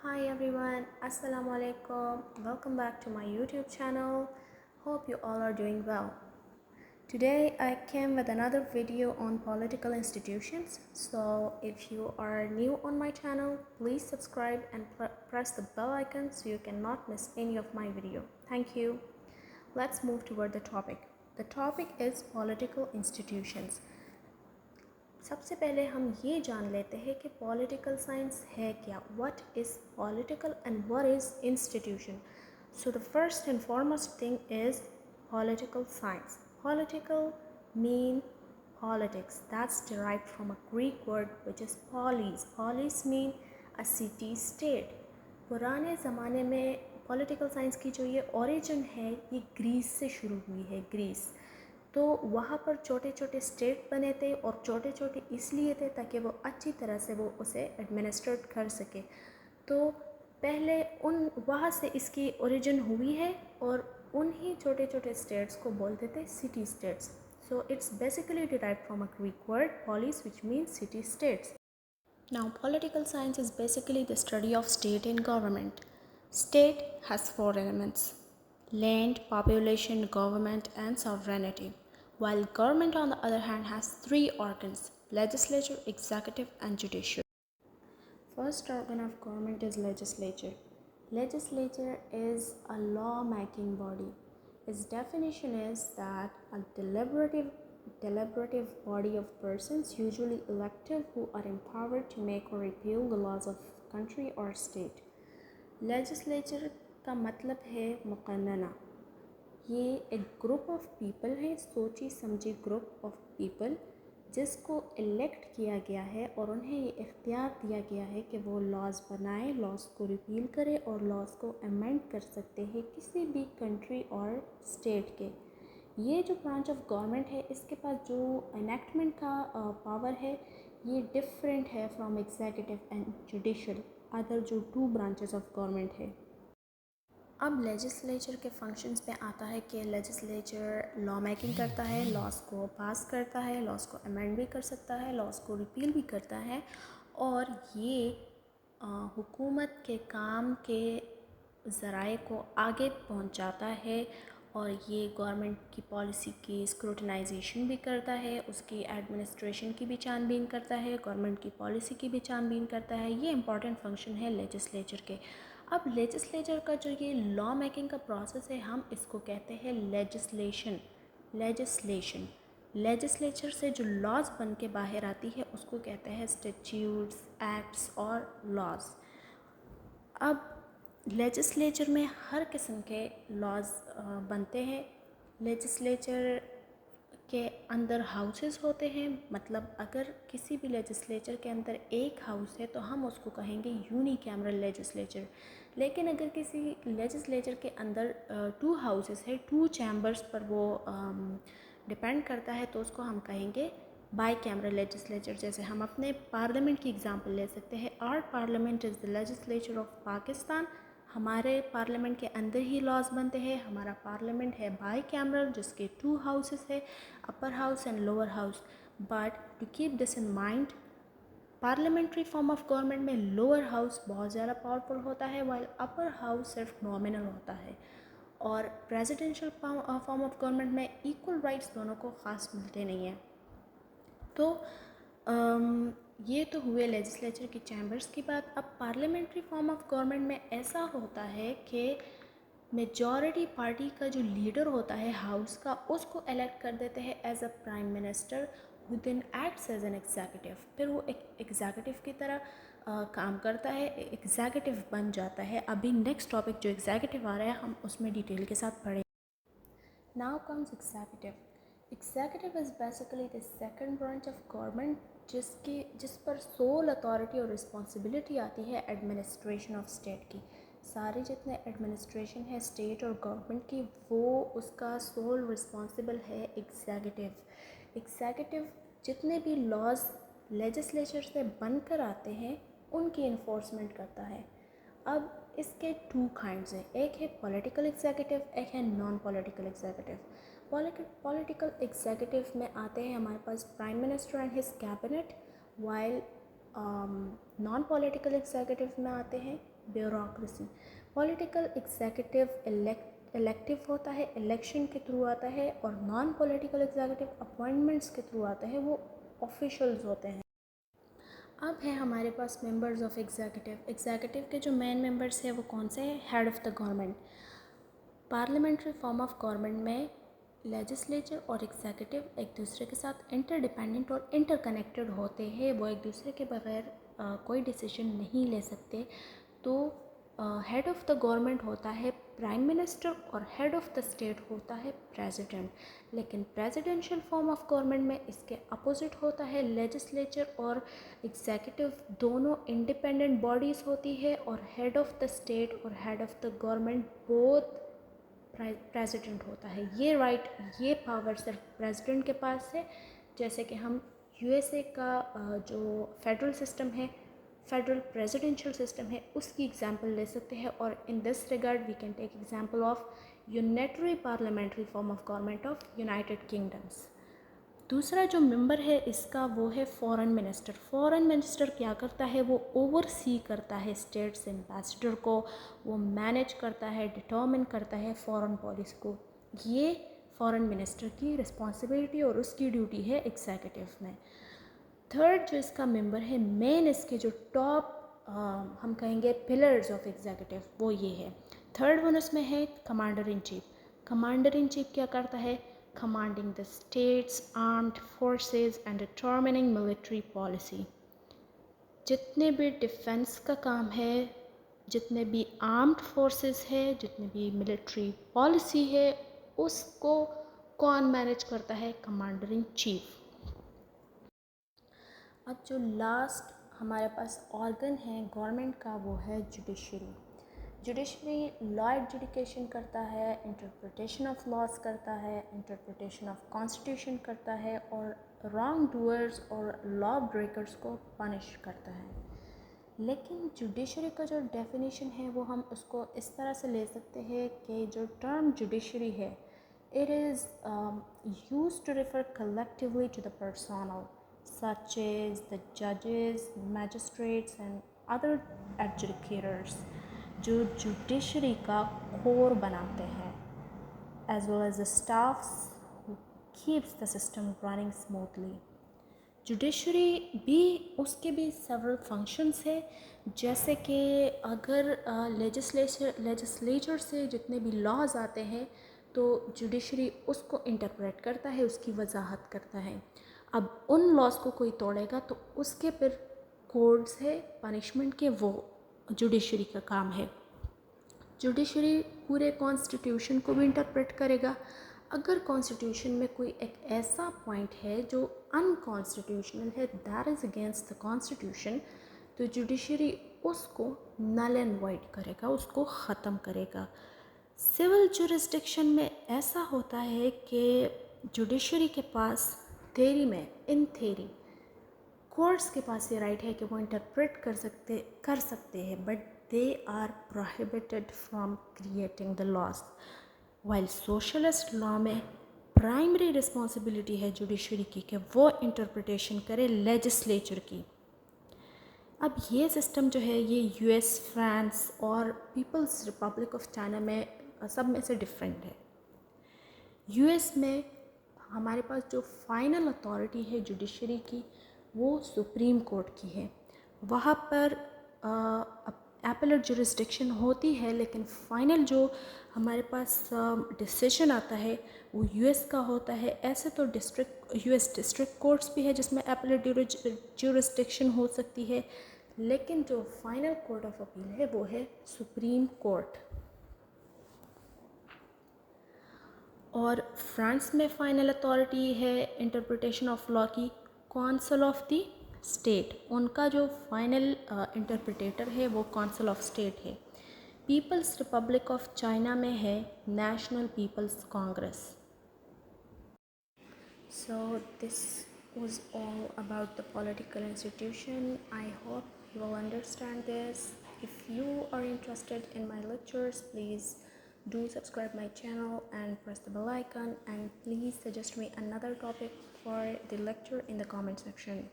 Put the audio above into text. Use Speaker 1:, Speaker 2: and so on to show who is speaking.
Speaker 1: Hi everyone, Assalamu alaikum. Welcome back to my YouTube channel. Hope you all are doing well. Today I came with another video on political institutions. So if you are new on my channel, please subscribe and press the bell icon so you cannot miss any of my video. Thank you. Let's move toward the topic. The topic is political institutions. सबसे पहले हम ये जान लेते हैं कि political science है क्या. What is political and what is institution. So the first and foremost thing is political science. Political mean politics. That's derived from a Greek word which is polis. Polis mean a city state. पुराने ज़माने में political science की जो ये origin है ये Greece से शुरू हुई है. ग्रीस तो वहाँ पर छोटे छोटे स्टेट बने थे और छोटे छोटे इसलिए थे ताकि वो अच्छी तरह से वो उसे एडमिनिस्ट्रेट कर सके. तो पहले उन वहाँ से इसकी ओरिजिन हुई है और उन्हीं छोटे छोटे स्टेट्स को बोलते थे city states. So it's basically derived from a Greek word polis which means city states. Now political science is basically the study of state and government. State has four elements: land, population, government and sovereignty. While government on the other hand has three organs: legislature, executive and judicial. First organ of government is legislature. Legislature is a law-making body. Its definition is that a deliberative body of persons, usually elective, who are empowered to make or repeal the laws of country or state. Legislature का मतलब है मुक़न्नना. ये एक group of people है, सोची समझी group of people जिसको elect किया गया है और उन्हें ये इख्तियार दिया गया है कि वो लॉज बनाए, लॉज को रिपील करे और लॉज को अमेंड कर सकते हैं किसी भी कंट्री और स्टेट के. ये जो ब्रांच ऑफ गवर्नमेंट है इसके पास जो एनेक्टमेंट का पावर है ये डिफरेंट है from executive and judicial, other जो टू ब्रांचेस ऑफ गवर्नमेंट है. अब लेजिस्लेचर के फंक्शंस पे आता है कि लेजिस्लेचर लॉ मेकिंग करता है, लॉज को पास करता है, लॉज को अमेंड भी कर सकता है, लॉज को रिपील भी करता है और ये हुकूमत के काम के ज़राए को आगे पहुंचाता है और ये गवर्नमेंट की पॉलिसी की स्क्रूटनाइजेशन भी करता है, उसकी एडमिनिस्ट्रेशन की भी छानबीन करता है, गवर्नमेंट की पॉलिसी की भी छानबीन करता है. ये इंपॉर्टेंट फंक्शन है लेजिस्लेचर के. अब लेजिस्लेचर का जो ये लॉ मेकिंग का प्रोसेस है हम इसको कहते हैं लेजिस्लेशन. लेजिस्लेचर से जो लॉज बन के बाहर आती है उसको कहते हैं स्टैट्यूट्स, एक्ट्स और लॉज. अब लेजिस्लेचर में हर किस्म के लॉज बनते हैं. लेजिस्लेचर के अंदर हाउसेस होते हैं, मतलब अगर किसी भी लेजिस्लेचर के अंदर एक हाउस है तो हम उसको कहेंगे यूनिकैमरल लेजिस्लेचर. लेकिन अगर किसी लेजिस्लेचर के अंदर टू हाउसेस है, टू चैम्बर्स पर वो डिपेंड करता है तो उसको हम कहेंगे बाई कैमरल लेजिस्लेचर. जैसे हम अपने पार्लियामेंट की एग्जांपल ले सकते हैं. Our parliament is the legislature of Pakistan. हमारे पार्लियामेंट के अंदर ही लॉज बनते हैं. हमारा पार्लियामेंट है बाई कैमरल जिसके टू हाउसेस है, upper house and lower house. But to keep this in mind, parliamentary form of government में लोअर हाउस बहुत ज़्यादा पावरफुल होता है वाइल अपर हाउस सिर्फ नॉमिनल होता है. और प्रेसिडेंशियल फॉर्म ऑफ गवर्नमेंट में इक्वल राइट्स दोनों को ख़ास मिलते नहीं हैं. तो ये तो हुए लेजिस्लेचर की चैम्बर्स की बात. अब पार्लियामेंट्री फॉर्म ऑफ गवर्नमेंट में ऐसा होता है कि मेजॉरिटी पार्टी का जो लीडर होता है हाउस का उसको इलेक्ट कर देते हैं as a prime minister who then acts as an executive. फिर वो एक एग्जीक्यूटिव की तरह काम करता है, एग्जीक्यूटिव बन जाता है. अभी नेक्स्ट टॉपिक जो एग्जीक्यूटिव आ रहा है हम उसमें डिटेल के साथ पढ़ें. Now comes executive. Executive is basically the second branch of government जिस पर सोल अथॉरिटी और रिस्पॉन्सिबिलिटी आती है एडमिनिस्ट्रेशन ऑफ स्टेट की. सारे जितने एडमिनिस्ट्रेशन है स्टेट और गवर्नमेंट की वो उसका सोल रिस्पॉन्सिबल है एग्जीक्यूटिव. एग्जीक्यूटिव जितने भी लॉज लेजिस्लेचर से बनकर आते हैं उनकी इन्फोर्समेंट करता है. अब इसके टू काइंड्स हैं, एक है पॉलिटिकल एग्जीक्यूटिव, एक है non political executive. Political executive में आते हैं हमारे पास prime minister and his cabinet, while non political executive में आते हैं ब्यूरोक्रेसी। पॉलिटिकल एग्जीक्यूटिव इलेक्टिव होता है, इलेक्शन के थ्रू आता है, और नॉन पॉलिटिकल एग्जीक्यूटिव अपॉइंटमेंट्स के थ्रू आता है, वो ऑफिशियल्स होते हैं। अब है हमारे पास मेंबर्स ऑफ एग्जीक्यूटिव। एग्जीक्यूटिव के जो मेन मेंबर्स हैं वो कौन से हैं? Head of the government. Parliamentary form of government में लेजिस्लेचर और एग्जीक्यूटिव एक दूसरे के साथ इंटरडिपेंडेंट और इंटरकनेक्टेड होते हैं, वो एक दूसरे के बगैर कोई डिसीजन नहीं ले सकते। तो हेड ऑफ़ द गवर्नमेंट होता है प्राइम मिनिस्टर और हेड ऑफ़ द स्टेट होता है प्रेसिडेंट। लेकिन प्रेसिडेंशियल फॉर्म ऑफ गवर्नमेंट में इसके अपोजिट होता है, लेजिस्लेचर और एग्जीक्यूटिव दोनों इंडिपेंडेंट बॉडीज़ होती है, और हेड ऑफ़ द स्टेट और head of the government both president होता है। ये राइट, ये पावर सिर्फ प्रेसिडेंट के पास है। जैसे कि हम यूएसए का जो फेडरल सिस्टम है, फेडरल प्रेसिडेंशियल सिस्टम है, उसकी एग्जांपल ले सकते हैं। और in this regard we can take example of unitary parliamentary form of government of United Kingdoms. दूसरा जो मेंबर है इसका वो है फॉरेन मिनिस्टर। फॉरेन मिनिस्टर क्या करता है? वो ओवरसी करता है स्टेट्स एम्बेसडर को, वो मैनेज करता है, डिटर्मिन करता है फॉरेन पॉलिसी को। ये फॉरेन मिनिस्टर की रिस्पॉन्सिबिलिटी और उसकी ड्यूटी है एग्जीक्यूटिव में। थर्ड जो इसका मेंबर है, मेन इसके जो टॉप हम कहेंगे पिलर्स ऑफ एग्जीक्यूटिव, वो ये है। थर्ड वन उसमें है commander in chief. Commander in chief क्या करता है? commanding the state's armed forces and determining military policy। जितने भी डिफेंस का काम है, जितने भी आर्म्ड फोर्सेस है, जितने भी मिलिट्री पॉलिसी है, उसको कौन मैनेज करता है? Commander in chief. अब जो लास्ट हमारे पास ऑर्गन है गवर्नमेंट का, वो है जुडिशरी। जुडिशरी लॉ एडजुडिकेशन करता है, इंटरप्रिटेशन ऑफ लॉज करता है, इंटरप्रिटेशन ऑफ कॉन्स्टिट्यूशन करता है, और रॉन्ग डूअर्स और लॉ ब्रेकर्स को पनिश करता है। लेकिन जुडिशरी का जो डेफिनेशन है वो हम उसको इस तरह से ले सकते हैं कि जो टर्म जुडिशरी है, it is used to refer collectively to the personnel such as the judges, magistrates and other adjudicators जो जुडिशरी का कोर बनाते हैं, as well as the staffs who keeps the system running smoothly। Judiciary भी, उसके भी several functions है, जैसे कि अगर लेजिस्लेचर से जितने भी लॉज आते हैं तो जुडिशरी उसको इंटरप्रेट करता है, उसकी वजाहत करता है। अब उन लॉज को कोई तोड़ेगा तो उसके फिर कोड्स है पनिशमेंट के, वो जुडिशरी का काम है। जुडिशरी पूरे कॉन्स्टिट्यूशन को भी इंटरप्रेट करेगा। अगर कॉन्स्टिट्यूशन में कोई एक ऐसा पॉइंट है जो अनकॉन्स्टिट्यूशनल है, that is against the constitution, तो जुडिशरी उसको नल एंड वाइड करेगा, उसको ख़त्म करेगा। सिविल जुरिस्डिक्शन में ऐसा होता है कि जुडिशरी के पास थेरी में, इन थेरी कोर्ट्स के पास ये राइट है कि वो इंटरप्रेट कर सकते हैं, but they are prohibited from creating the laws. While socialist law में प्राइमरी रिस्पॉन्सिबिलिटी है जुडिशरी की कि वो इंटरप्रिटेशन करे लेजिस्लेचर की। अब ये सिस्टम जो है ये यूएस, फ्रांस और पीपल्स रिपब्लिक ऑफ चाइना में सब में से डिफरेंट है। यूएस में हमारे पास जो फाइनल अथॉरिटी है जुडिशरी की, वो सुप्रीम कोर्ट की है। वहाँ पर एपेलेट जुरिस्डिक्शन होती है, लेकिन फाइनल जो हमारे पास डिसीजन आता है वो यूएस का होता है। ऐसे तो यूएस डिस्ट्रिक्ट कोर्ट्स भी है जिसमें एपेलेट जुरिस्डिक्शन हो सकती है, लेकिन जो फाइनल कोर्ट ऑफ अपील है वो है सुप्रीम कोर्ट। और फ्रांस में फाइनल अथॉरिटी है इंटरप्रिटेशन ऑफ लॉ की काउंसिल ऑफ द स्टेट। उनका जो फाइनल इंटरप्रिटेटर है वो काउंसिल ऑफ स्टेट है। पीपल्स रिपब्लिक ऑफ चाइना में है national people's congress. So this was all about the political institution. I hope you will understand this. If you are interested in my lectures, please do subscribe my channel and press the bell icon, and please suggest me another topic for the lecture in the comment section.